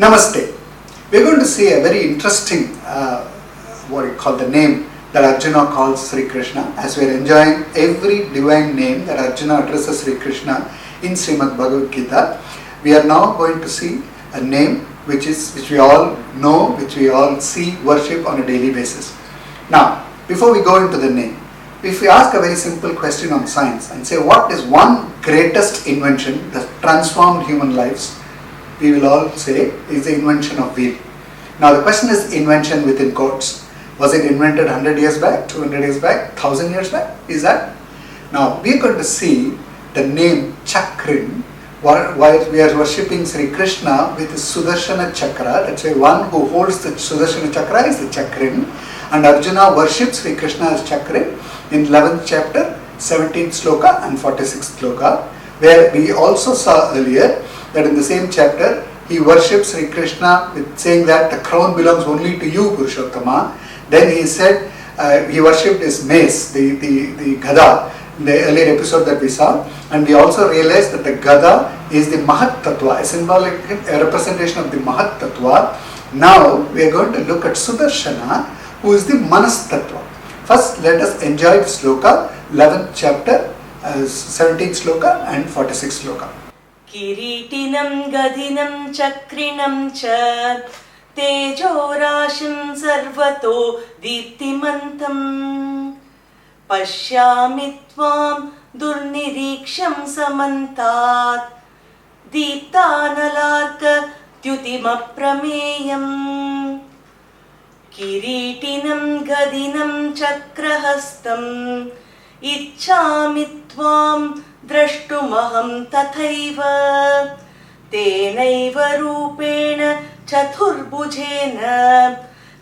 Namaste. We're going to see a very interesting, what you call the name that Arjuna calls Sri Krishna, as we're enjoying every divine name that Arjuna addresses Sri Krishna in Srimad Bhagavad Gita. We are now going to see a name which we all know, which we all see, worship on a daily basis. Now, before we go into the name, if we ask a very simple question on science and say what is one greatest invention that transformed human lives, we will all say is the invention of wheel. Now the question is invention within quotes. Was it invented 100 years back, 200 years back, 1000 years back? Is that? Now we are going to see the name Chakrin while we are worshipping Sri Krishna with his Sudarshana Chakra. That's why one who holds the Sudarshana Chakra is the Chakrin, and Arjuna worships Sri Krishna as Chakrin in 11th chapter, 17th sloka and 46th sloka, where we also saw earlier that in the same chapter he worships Sri Krishna with saying that the crown belongs only to you, Purushottama. Then he said he worshipped his mace, the Gada, in the earlier episode that we saw, and we also realized that the Gada is the Mahat Tattva, a symbolic representation of the Mahat Tattva. Now we are going to look at Sudarshana, who is the Manas Tattva. First, let us enjoy the sloka, 11th chapter, 17th sloka and 46th sloka. किरीटिनं गदिनं चक्रिणं च तेजोराशिं सर्वतो दीप्तिमन्तं पश्यामि त्वां दुर्निरीक्ष्यं समन्तात् दीप्तानलार्कद्युतिमप्रमेयम् किरीटिनं गदिनं चक्रहस्तम् इच्छामि त्वां द्रष्टुमहं तथैव तेनैव रूपेण चतुर्भुजेन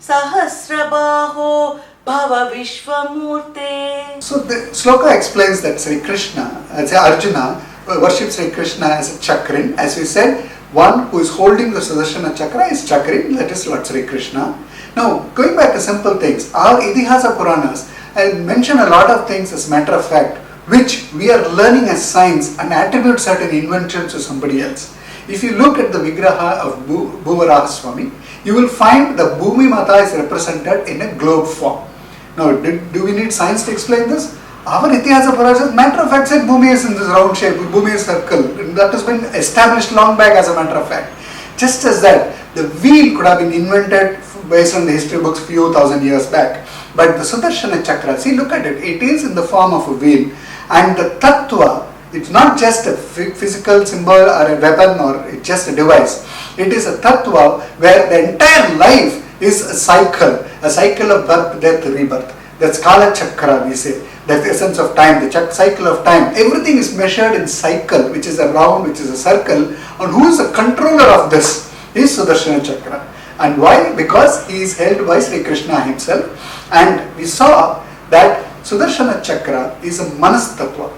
सहस्रबाहो भव विश्वमूर्ते. So the sloka explains that Sri Krishna, Arjuna worships Sri Krishna as a Chakrin. As we said, one who is holding the Sudarshana Chakra is Chakrin, that is Lord Sri Krishna. Now, going back to simple things, our Itihasa Puranas mention a lot of things as matter of fact, which we are learning as science and attribute certain inventions to somebody else. If you look at the Vigraha of Bhuvaraha Swami, you will find the Bhumi Mata is represented in a globe form. Now, do we need science to explain this? Our Itihasa Puranas, matter of fact, said Bhumi is in this round shape, Bhumi is circle. That has been established long back as a matter of fact. Just as that, the wheel could have been invented based on the history books few thousand years back. But the Sudarshana Chakra, see, look at it, it is in the form of a wheel. And the Tattva, it's not just a physical symbol or a weapon or it's just a device. It is a Tattva where the entire life is a cycle of birth, death, rebirth. That's Kala Chakra, we say. That's the essence of time, the cycle of time. Everything is measured in cycle, which is a round, which is a circle. And who is the controller of this? Is Sudarshana Chakra. And why? Because he is held by Sri Krishna himself. And we saw that Sudarshana Chakra is a Manas Tattva.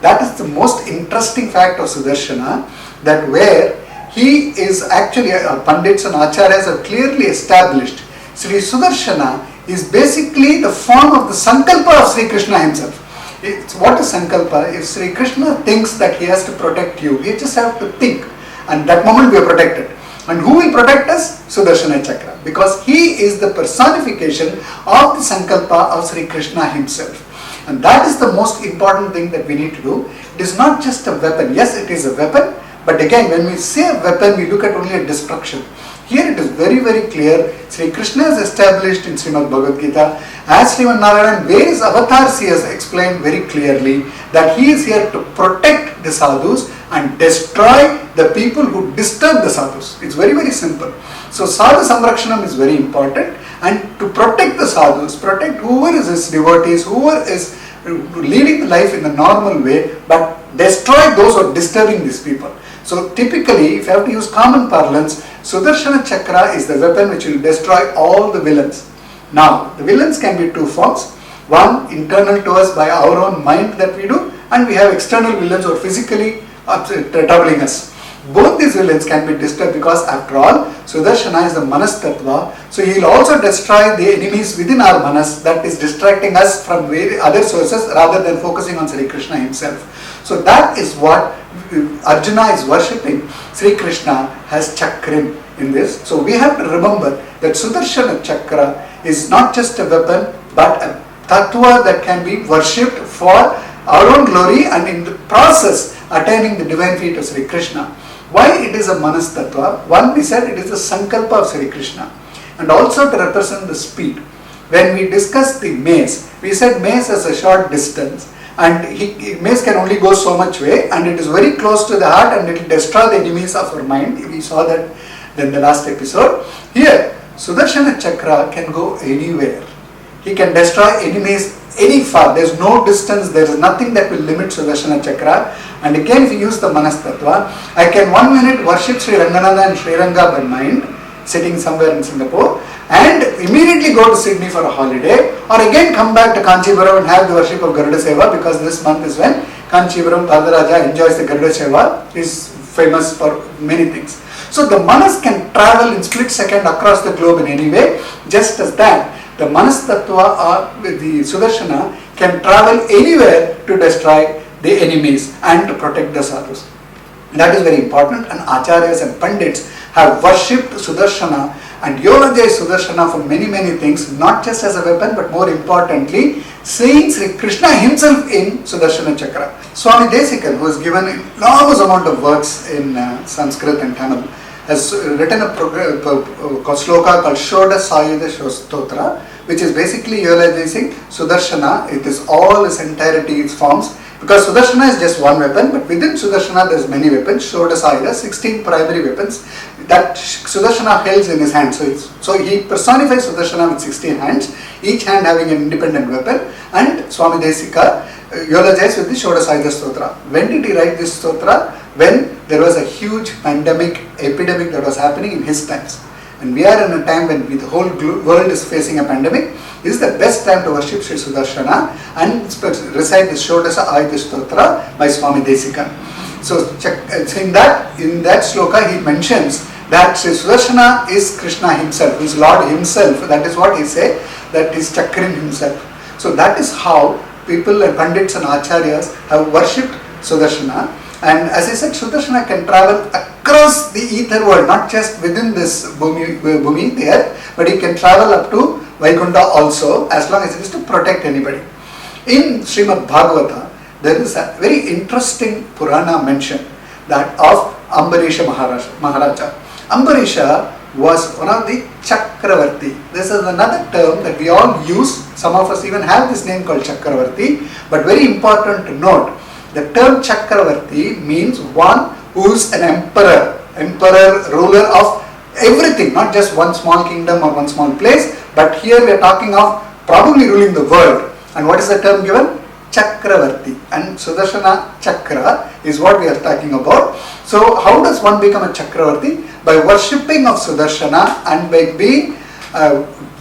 That is the most interesting fact of Sudarshana, that where he is actually, Pandits and Acharyas have clearly established, Sri Sudarshana is basically the form of the Sankalpa of Sri Krishna himself. What is Sankalpa? If Sri Krishna thinks that he has to protect you, he just have to think, and that moment we are protected. And who will protect us? Sudarshana Chakra, because he is the personification of the Sankalpa of Sri Krishna himself. And that is the most important thing that we need to do. It is not just a weapon. Yes, it is a weapon, but again, when we say a weapon, we look at only a destruction. Here it is very, very clear. Sri Krishna is established in Srimad Bhagavad Gita as Sriman Narayan, various avatars he has explained very clearly that he is here to protect the sadhus and destroy the people who disturb the sadhus. It's very, very simple. So sadhu samrakshanam is very important, and to protect the sadhus, protect whoever is his devotees, whoever is leading life in the normal way, but destroy those who are disturbing these people. So typically, if you have to use common parlance, Sudarshana Chakra is the weapon which will destroy all the villains. Now, the villains can be two forms. One, internal to us by our own mind that we do, and we have external villains who are physically troubling us. Both these villains can be disturbed because after all, Sudarshana is the Manas Tattva. So he will also destroy the enemies within our Manas that is distracting us from other sources rather than focusing on Sri Krishna himself. So that is what Arjuna is worshipping Sri Krishna as Chakrim. in this. So we have to remember that Sudarshana Chakra is not just a weapon but a tattva that can be worshipped for our own glory and in the process attaining the divine feet of Sri Krishna. Why it is a Manas Tattva? One, we said it is the Sankalpa of Sri Krishna and also to represent the speed. When we discussed the mace, we said mace has a short distance and mace can only go so much way and it is very close to the heart and it will destroy the enemies of our mind. We saw that in the last episode. Here, Sudarshana Chakra can go anywhere. He can destroy enemies any far. There is no distance, there is nothing that will limit Sudarshana Chakra. And again, if you use the Manas Tattva, I can 1 minute worship Sri Ranganatha and Sri Ranga by mind, sitting somewhere in Singapore, and immediately go to Sydney for a holiday, or again come back to Kanchipuram and have the worship of Garuda Seva, because this month is when Kanchipuram Padaraja enjoys the Garuda Seva, is famous for many things. So the Manas can travel in split second across the globe in any way, just as that the Manas Tattva or the Sudarshana can travel anywhere to destroy the enemies and to protect the sadhus. That is very important, and Acharyas and Pandits have worshipped Sudarshana and eulogized Sudarshana for many things, not just as a weapon but more importantly seeing Sri Krishna himself in Sudarshana Chakra. Swami Desikan, who has given an enormous amount of works in Sanskrit and Tamil, has written a sloka called Shoda Sayuda Stotra, which is basically eulogizing Sudarshana. It is all its entirety, its forms, because Sudarshana is just one weapon, but within Sudarshana there is many weapons. Shoda Sayuda, 16 primary weapons that Sudarshana holds in his hand. So he personifies Sudarshana with 16 hands, each hand having an independent weapon, and Swami Desika eulogized with the Shoda Sayuda Stotra. When did he write this stotra? When there was a huge epidemic that was happening in his times. And we are in a time when the whole world is facing a pandemic. This is the best time to worship Sri Sudarshana and recite the Shodasa Ayuda Stotra by Swami Desikan. So in that sloka he mentions that Sri Sudarshana is Krishna himself, is Lord himself. That is what he says, that is Chakrin himself. So that is how people and Pandits and Acharyas have worshipped Sudarshana. And as I said, Sudarshana can travel across the ether world, not just within this Bhumi, the earth, but he can travel up to Vaikuntha also, as long as it is to protect anybody. In Srimad Bhagavata, there is a very interesting Purana mention that of Ambarisha Maharaja. Ambarisha was one of the Chakravarti. This is another term that we all use. Some of us even have this name called Chakravarti, but very important to note, the term Chakravarti means one who is an emperor, ruler of everything, not just one small kingdom or one small place, but here we are talking of probably ruling the world. And what is the term given? Chakravarti. And Sudarshana Chakra is what we are talking about. So how does one become a Chakravarti? By worshipping of Sudarshana and by being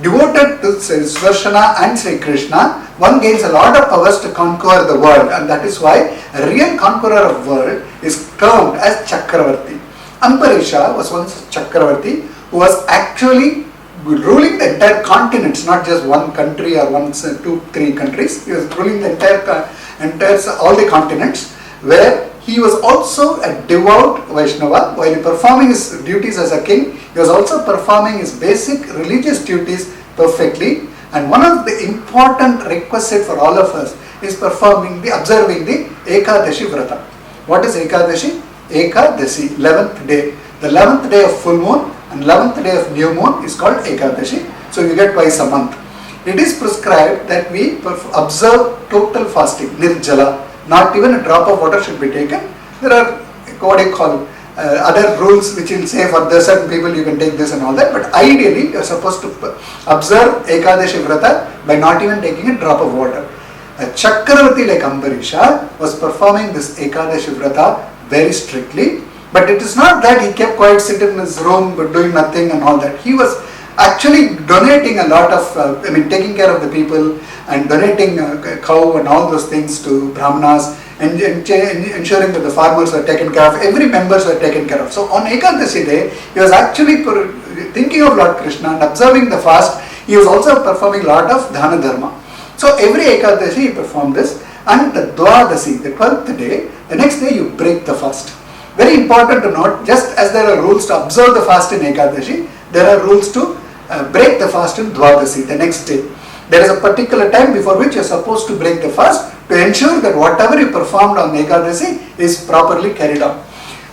devoted to Sudarshana and Sri Krishna, one gains a lot of powers to conquer the world, and that is why a real conqueror of the world is termed as Chakravarti. Ambarisha was once Chakravarti who was actually ruling the entire continents, not just one country or 2, 3 countries. He was ruling the all the continents, where he was also a devout Vaishnava. While performing his duties as a king, he was also performing his basic religious duties perfectly. And one of the important requisites for all of us is observing the Ekadashi Vrata. What is Ekadashi? Ekadasi, 11th day. The 11th day of full moon and 11th day of new moon is called Ekadashi. So you get twice a month. It is prescribed that we observe total fasting, nirjala. Not even a drop of water should be taken. There are other rules which will say for the certain people you can take this and all that. But ideally you are supposed to observe Ekadashi Vrata by not even taking a drop of water. A Chakravarti like Ambarisha was performing this Ekadashi Vrata very strictly. But it is not that he kept quiet, sitting in his room but doing nothing and all that. He was actually donating a lot of, taking care of the people and donating a cow and all those things to Brahmanas and ensuring that the farmers were taken care of, every members were taken care of. So on Ekadashi day, he was actually thinking of Lord Krishna and observing the fast. He was also performing a lot of Dana Dharma. So every Ekadashi he performed this, and the Dwadasi, the 12th day, the next day you break the fast. Very important to note, just as there are rules to observe the fast in Ekadashi, there are rules to break the fast in Dwadasi, the next day. There is a particular time before which you are supposed to break the fast to ensure that whatever you performed on Ekadasi is properly carried out.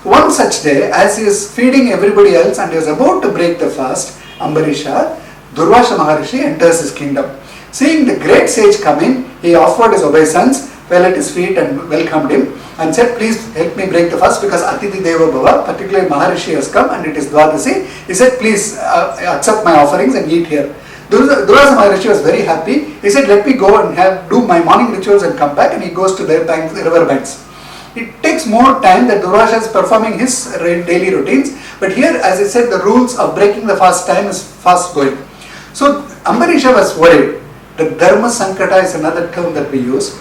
One such day, as he is feeding everybody else and he is about to break the fast, Ambarisha, Durvasa Maharishi enters his kingdom. Seeing the great sage coming, he offered his obeisance, fell at his feet and welcomed him and said, please help me break the fast because Atiti Deva Bhava, particularly Maharishi has come and it is Dwadasi. He said, please accept my offerings and eat here. Durvasa Maharishi was very happy. He said, let me go and do my morning rituals and come back, and he goes to their river banks. It takes more time that Durvasa is performing his daily routines, but here, as I said, the rules of breaking the fast time is fast going. So Ambarisha was worried. The Dharma Sankata is another term that we use.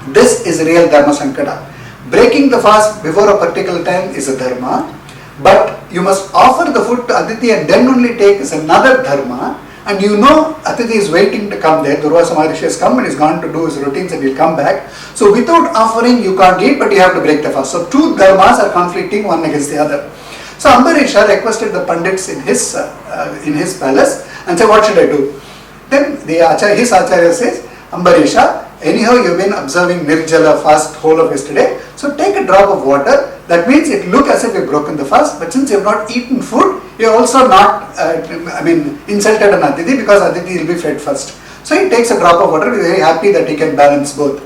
This is real Dharma Sankata. Breaking the fast before a particular time is a dharma, but you must offer the food to Aditi and then only take is another dharma. And you know Atiti is waiting to come there. Durvasa Maharishi has come and he's gone to do his routines and he'll come back. So without offering you can't eat, but you have to break the fast. So two dharmas are conflicting one against the other. So Ambarisha requested the Pandits in his palace and said, what should I do? Then his Acharya says, Ambarisha, anyhow you've been observing Nirjala fast whole of yesterday. So take a drop of water. That means it look as if you've broken the fast, but since you have not eaten food, you're also not, insulted an Aditi because Aditi will be fed first. So he takes a drop of water, he's very happy that he can balance both.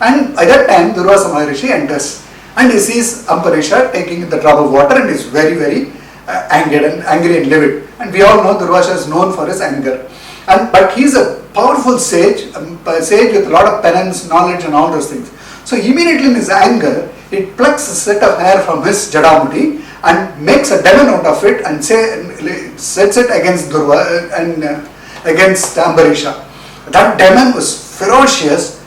And at that time, Durvasa Maharishi enters and he sees Ambarisha taking the drop of water and is very, very angry and livid. And we all know Durvasa is known for his anger. But he is a powerful sage, a sage with a lot of penance, knowledge and all those things. So immediately in his anger, he plucks a set of hair from his Jadamuti and makes a demon out of it and sets it against against Ambarisha. That demon was ferocious,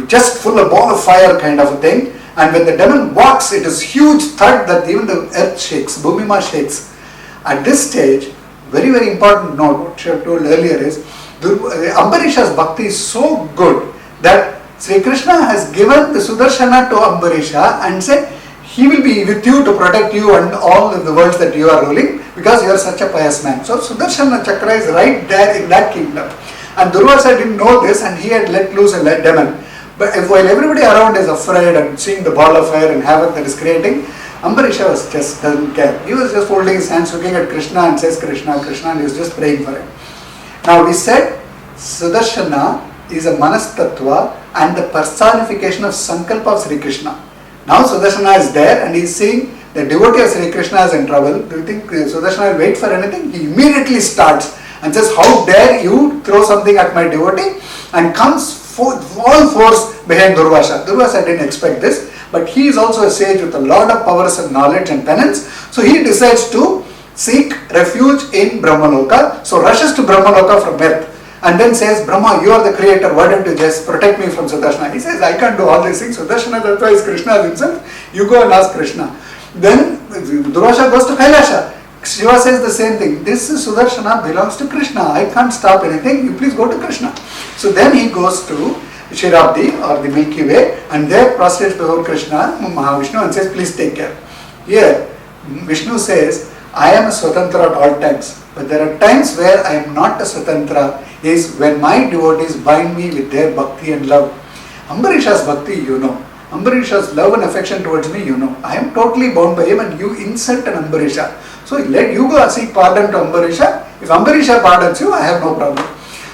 just full of ball of fire kind of a thing. And when the demon walks, it is huge thud that even the earth shakes, Bhumima shakes. At this stage, very, very important note, what I have told earlier is, Ambarisha's bhakti is so good that Sri Krishna has given the Sudarshana to Ambarisha and said, he will be with you to protect you and all of the worlds that you are ruling because you are such a pious man. So Sudarshana Chakra is right there in that kingdom. And Durvasa didn't know this and he had let loose a demon. But while everybody around is afraid and seeing the ball of fire and havoc that is creating, Ambarisha doesn't care. He was just folding his hands, looking at Krishna and says Krishna, Krishna, and he was just praying for him. Now we said Sudarshana is a Manas Tattva and the personification of Sankalpa of Sri Krishna. Now Sudarshana is there and he is seeing the devotee of Sri Krishna is in trouble. Do you think Sudarshana will wait for anything? He immediately starts and says, how dare you throw something at my devotee, and comes full force behind Durvasa. Durvasa didn't expect this, but he is also a sage with a lot of powers and knowledge and penance. So he decides to seek refuge in Brahmaloka. So rushes to Brahmaloka from earth and then says, Brahma, you are the creator, why don't you just protect me from Sudarshana? He says, I can't do all these things. Sudarshana, that's why is Krishna himself. You go and ask Krishna. Then Durvasa goes to Kailasha. Shiva says the same thing. This Sudarshana belongs to Krishna. I can't stop anything. You please go to Krishna. So then he goes to Shirabdi or the Milky Way and there prostrates before Krishna, Mahavishnu, and says, please take care. Here, Vishnu says, I am a Swatantra at all times. But there are times where I am not a Swatantra, is when my devotees bind me with their bhakti and love. Ambarisha's bhakti, you know. Ambarisha's love and affection towards me, you know. I am totally bound by him and you insult an Ambarisha. So let you go seek pardon to Ambarisha. If Ambarisha pardons you, I have no problem.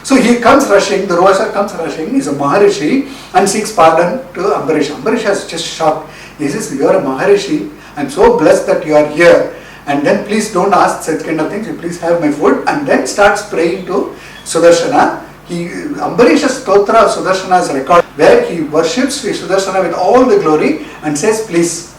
So he comes rushing, Durvasa comes rushing, he is a Maharishi and seeks pardon to Ambarisha. Ambarisha is just shocked. He says, you are a Maharishi, I am so blessed that you are here. And then please don't ask such kind of things, you please have my food. And then starts praying to Sudarshana. Ambarisha's Stotra of Sudarshana is recorded where he worships Sri Sudarshana with all the glory and says, please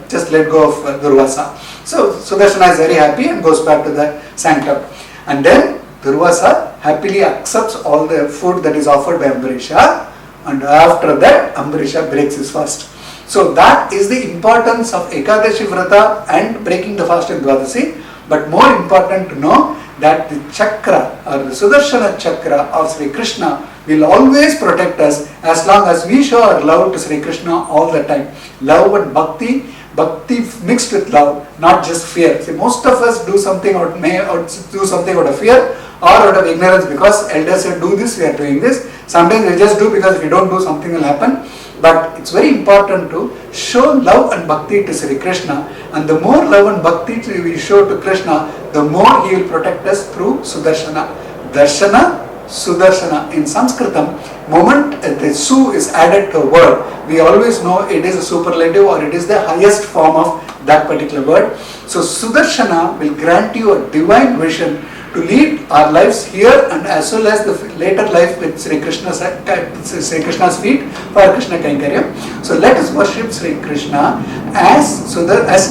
just let go of Durvasa. So Sudarshana is very happy and goes back to the sanctum. And then Durvasa happily accepts all the food that is offered by Ambarisha, and after that Ambarisha breaks his fast. So that is the importance of Ekadashi Vrata and breaking the fast in Dwadasi. But more important to know that the chakra or the Sudarshana chakra of Sri Krishna will always protect us as long as we show our love to Sri Krishna all the time. Love and bhakti bhakti mixed with love, not just fear. See, most of us do something out of fear or out of ignorance, because elders say do this, we are doing this. Sometimes we just do because if we don't do, something will happen. But it's very important to show love and bhakti to Sri Krishna, and the more love and bhakti we show to Krishna, the more he will protect us through Sudarshana. Darshana, Sudarshana. In Sanskritam, moment the su is added to a word, we always know it is a superlative or it is the highest form of that particular word. So Sudarshana will grant you a divine vision to lead our lives here and as well as the later life with Sri Krishna's feet for Krishna Kainkaryam. So let us worship Sri Krishna as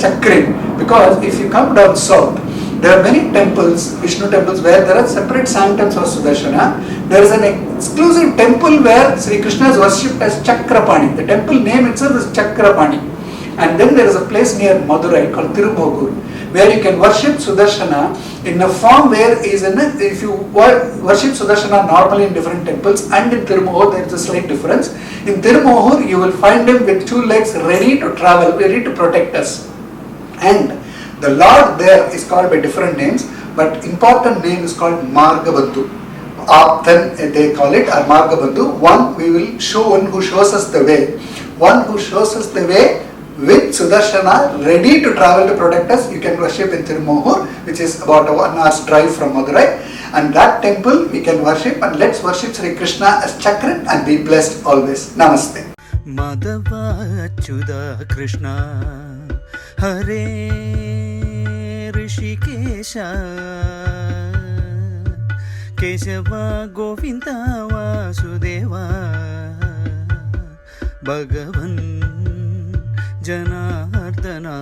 Chakrin, because if you come down south, there are many temples, Vishnu temples, where there are separate sanctums for Sudarshana. There is an exclusive temple where Sri Krishna is worshipped as Chakrapani. The temple name itself is Chakrapani. And then there is a place near Madurai called Tirumoggur, where you can worship Sudarshana in a form where if you worship Sudarshana normally in different temples, and in Tirumoggur there is a slight difference. In Tirumoggur you will find him with two legs ready to travel, ready to protect us. And the Lord there is called by different names, but important name is called Margabandhu. Aptan they call it, or Margabandhu. One who shows us the way. One who shows us the way with Sudarshana ready to travel to protect us. You can worship in Tirumoggur, which is about a 1 hour's drive from Madurai. And that temple we can worship, and let's worship Sri Krishna as Chakran and be blessed always. Namaste. Madhava Achyuta Krishna Hare Rishikesha Kesava Govinda Vasudeva Bhagavan Janardana